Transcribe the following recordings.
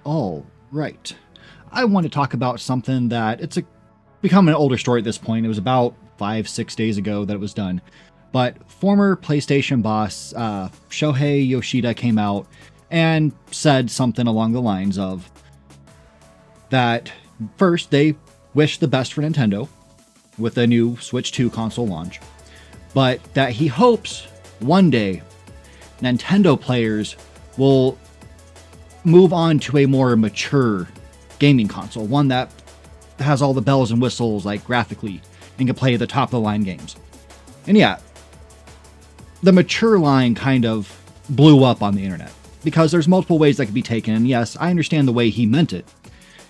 All right. I want to talk about something that become an older story at this point. It was about 5, 6 days ago that it was done. But former PlayStation boss Shuhei Yoshida came out and said something along the lines of that first, they wish the best for Nintendo with a new Switch 2 console launch, but that he hopes one day Nintendo players will move on to a more mature gaming console, one that has all the bells and whistles, like graphically, and can play the top of the line games. And yeah, the mature line kind of blew up on the internet because there's multiple ways that could be taken. And yes, I understand the way he meant it.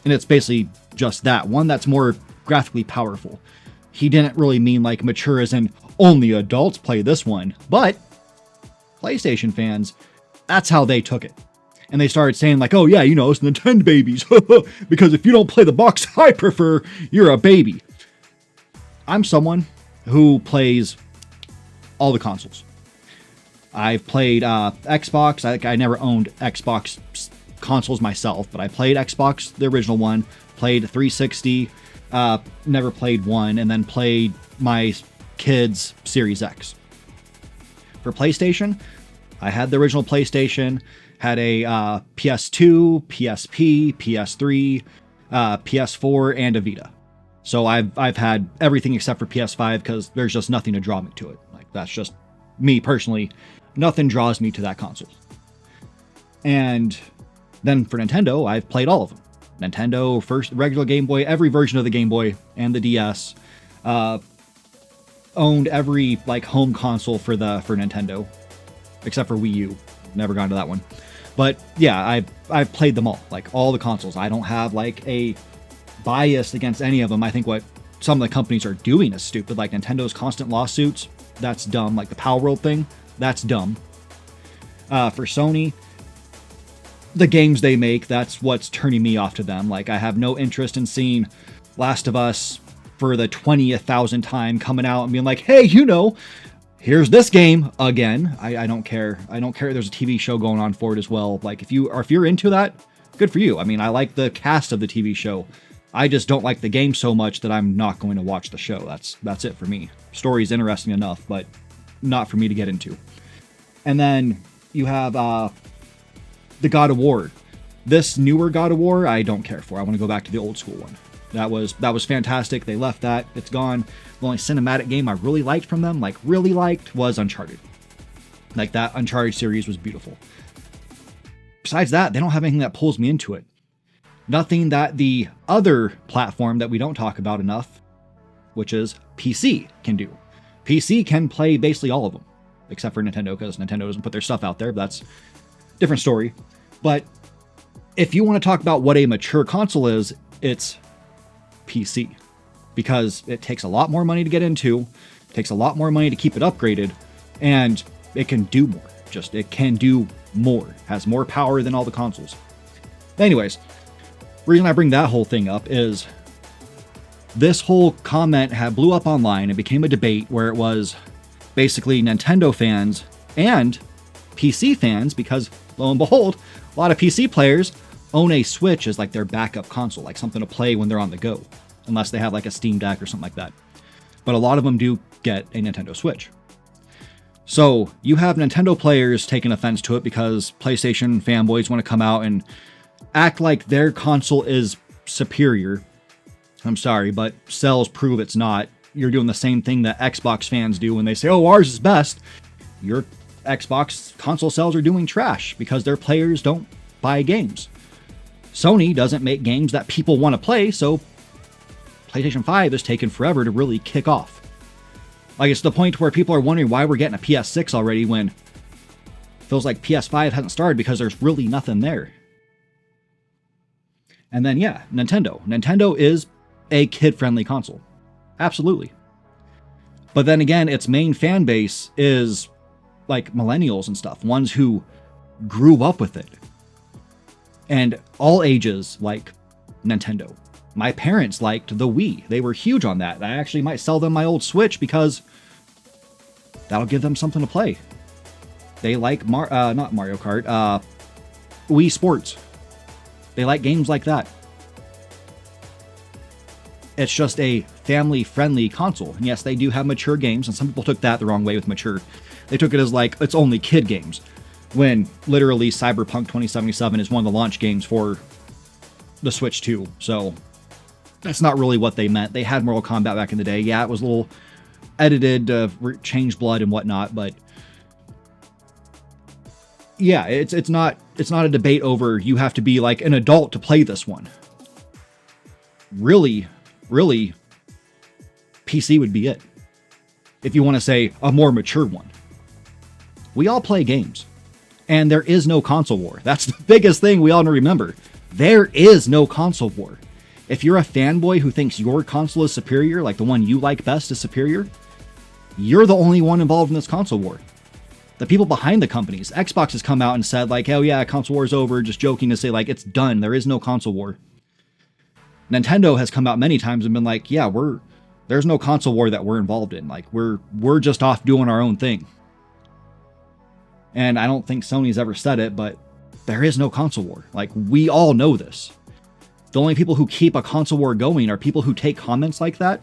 And it's basically just that one that's more graphically powerful. He didn't really mean like mature as in only adults play this one, but PlayStation fans, that's how they took it. And they started saying like, oh yeah, it's Nintendo babies. Because if you don't play the box I prefer, you're a baby. I'm someone who plays all the consoles. I've played Xbox. I never owned Xbox consoles myself, but I played Xbox, the original one, played 360, never played one, and then played my kids' Series X. For PlayStation, I had the original PlayStation, had a PS2, PSP, PS3, PS4, and a Vita. So I've had everything except for PS5 because there's just nothing to draw me to it. Like, that's just me personally. Nothing draws me to that console. And then for Nintendo, I've played all of them. Nintendo, first regular Game Boy, every version of the Game Boy and the DS. Owned every like home console for Nintendo, except for Wii U. Never gone to that one. But yeah, I've played them all, like all the consoles. I don't have like a bias against any of them. I think what some of the companies are doing is stupid, like Nintendo's constant lawsuits. That's dumb. Like the Power World thing, that's dumb. For Sony, the games they make, that's what's turning me off to them. Like I have no interest in seeing Last of Us for the 20,000th time coming out and being like, hey, here's this game again. I don't care. I don't care. There's a TV show going on for it as well. Like if you're into that, good for you. I mean, I like the cast of the TV show. I just don't like the game so much that I'm not going to watch the show. That's it for me. Story's interesting enough, but not for me to get into. And then you have the God of War. This newer God of War, I don't care for. I want to go back to the old school one. That was fantastic. They left that. It's gone. The only cinematic game I really liked from them, was Uncharted. Like that Uncharted series was beautiful. Besides that, they don't have anything that pulls me into it. Nothing that the other platform that we don't talk about enough, which is PC, can do. PC can play basically all of them, except for Nintendo, because Nintendo doesn't put their stuff out there, but that's a different story. But if you want to talk about what a mature console is, it's PC. Because it takes a lot more money to get into, takes a lot more money to keep it upgraded, and it can do more. It can do more. Has more power than all the consoles. Anyways, reason I bring that whole thing up is this whole comment blew up online and became a debate where it was basically Nintendo fans and PC fans, because lo and behold, a lot of PC players own a Switch as like their backup console, like something to play when they're on the go, unless they have like a Steam Deck or something like that. But a lot of them do get a Nintendo Switch. So you have Nintendo players taking offense to it because PlayStation fanboys want to come out and act like their console is superior. I'm sorry, but sales prove it's not. You're doing the same thing that Xbox fans do when they say, oh, ours is best. Your Xbox console sales are doing trash because their players don't buy games. Sony doesn't make games that people want to play, so PlayStation 5 has taken forever to really kick off. Like, it's the point where people are wondering why we're getting a PS6 already when it feels like PS5 hasn't started because there's really nothing there. And then, yeah, Nintendo. Nintendo is a kid-friendly console. Absolutely. But then again, its main fan base is like millennials and stuff, ones who grew up with it. And all ages like Nintendo. My parents liked the Wii. They were huge on that. I actually might sell them my old Switch because that'll give them something to play. They like not Mario Kart, Wii Sports. They like games like that. It's just a family-friendly console. And yes, they do have mature games, and some people took that the wrong way with mature. They took it as like, it's only kid games, when literally Cyberpunk 2077 is one of the launch games for the Switch 2. So that's not really what they meant. They had Mortal Kombat back in the day. Yeah, it was a little edited, changed blood and whatnot, but yeah, it's not a debate over you have to be like an adult to play this one. Really, PC would be it. If you want to say a more mature one. We all play games. And there is no console war. That's the biggest thing we all need to remember. There is no console war. If you're a fanboy who thinks your console is superior, like the one you like best is superior, you're the only one involved in this console war. The people behind the companies, Xbox has come out and said like, oh yeah, console war is over, just joking to say like, it's done. There is no console war. Nintendo has come out many times and been like, yeah, there's no console war that we're involved in. Like we're just off doing our own thing. And I don't think Sony's ever said it, but there is no console war. Like we all know this. The only people who keep a console war going are people who take comments like that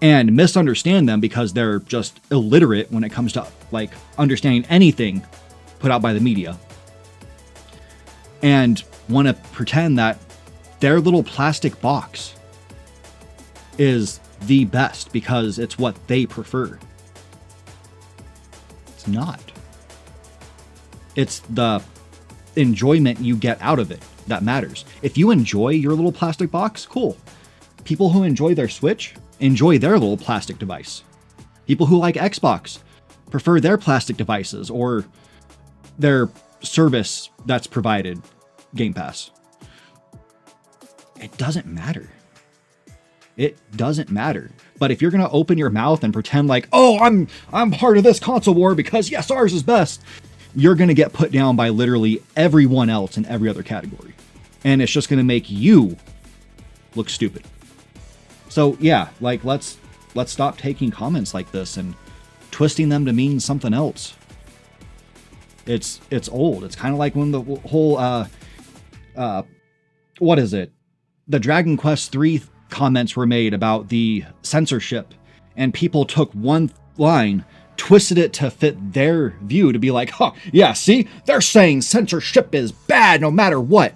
and misunderstand them because they're just illiterate when it comes to like understanding anything put out by the media. And want to pretend that their little plastic box is the best because it's what they prefer. It's not. It's the enjoyment you get out of it that matters. If you enjoy your little plastic box, cool. People who enjoy their Switch enjoy their little plastic device. People who like Xbox prefer their plastic devices or their service that's provided, Game Pass. It doesn't matter. It doesn't matter. But if you're going to open your mouth and pretend like, oh, I'm part of this console war because yes, ours is best, you're going to get put down by literally everyone else in every other category. And it's just going to make you look stupid. So yeah, like let's stop taking comments like this and twisting them to mean something else. It's old. It's kind of like when the whole what is it? The Dragon Quest III comments were made about the censorship, and people took one line, twisted it to fit their view to be like, huh, yeah, see, they're saying censorship is bad no matter what.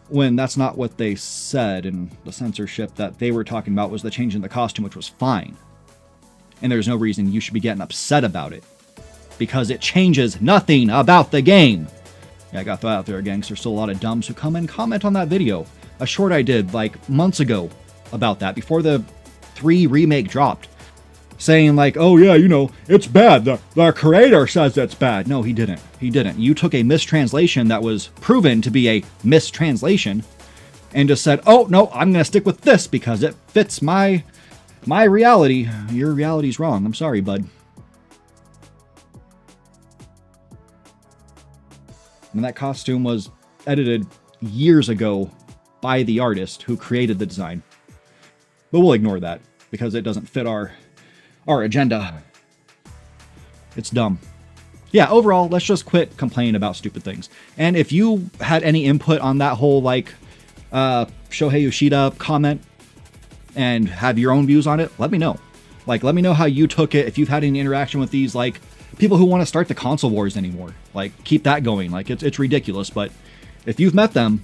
When that's not what they said, and the censorship that they were talking about was the change in the costume, which was fine. And there's no reason you should be getting upset about it, because it changes nothing about the game. Yeah, I got that out there again, because there's still a lot of dumbs who come and comment on that video. A short I did like months ago about that, before the 3 remake dropped, saying like, oh yeah, you know, it's bad. The creator says it's bad. No, he didn't. He didn't. You took a mistranslation that was proven to be a mistranslation and just said, oh no, I'm going to stick with this because it fits my reality. Your reality's wrong. I'm sorry, bud. And that costume was edited years ago by the artist who created the design. But we'll ignore that because it doesn't fit our agenda. It's dumb. Yeah, overall, let's just quit complaining about stupid things. And if you had any input on that whole like Shuhei Yoshida comment and have your own views on it, let me know. Like, let me know how you took it. If you've had any interaction with these like people who want to start the console wars anymore, like keep that going. Like it's ridiculous. But if you've met them,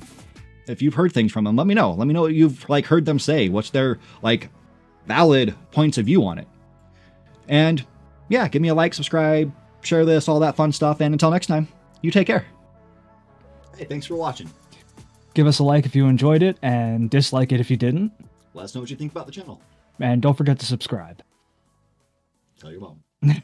if you've heard things from them, let me know. Let me know what you've like heard them say. What's their like valid points of view on it. And yeah, give me a like, subscribe, share this, all that fun stuff. And until next time, you take care. Hey, thanks for watching. Give us a like if you enjoyed it, and dislike it if you didn't. Let us know what you think about the channel. And don't forget to subscribe. Tell your mom.